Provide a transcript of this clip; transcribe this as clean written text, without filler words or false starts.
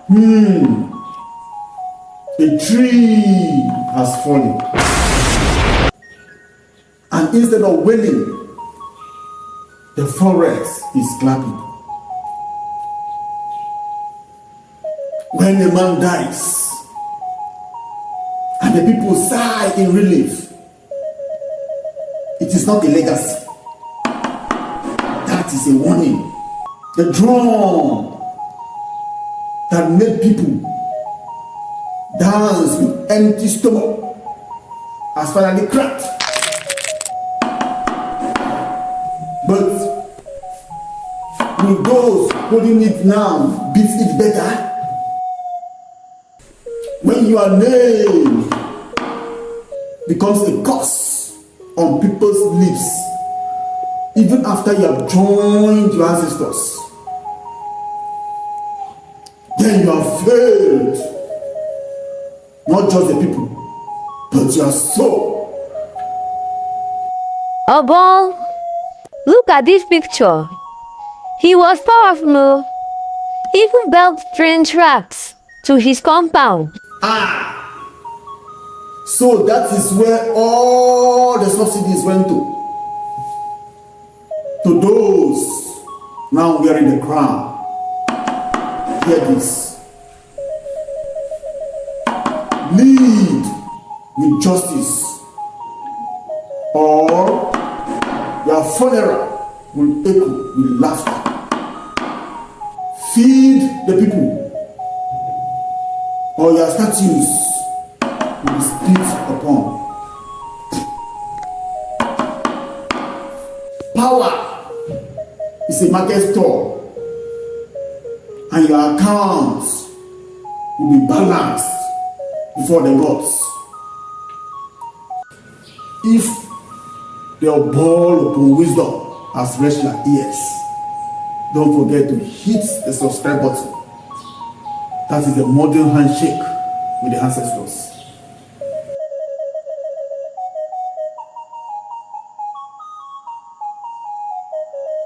A tree has fallen. And instead of wailing, the forest is clapping. When a man dies and the people sigh in relief, it is not a legacy. That is a warning. The drum that made people dance with empty stomach has finally cracked. But will those holding it now beat it better? When your name becomes a curse on people's lips, even after you have joined your ancestors, then you have failed not just the people, but your soul. Obol, look at this picture. He was powerful. He even built train tracks to his compound. So that is where all the subsidies went to. To those now wearing the crown. Hear this. Lead with justice, or your funeral will echo with laughter. Feed the people, or your statues will be split upon. Power is a market store, and your accounts will be balanced before the gods. If the Obol Lopon wisdom has reached your ears, don't forget to hit the subscribe button. That is the modern handshake with the ancestors.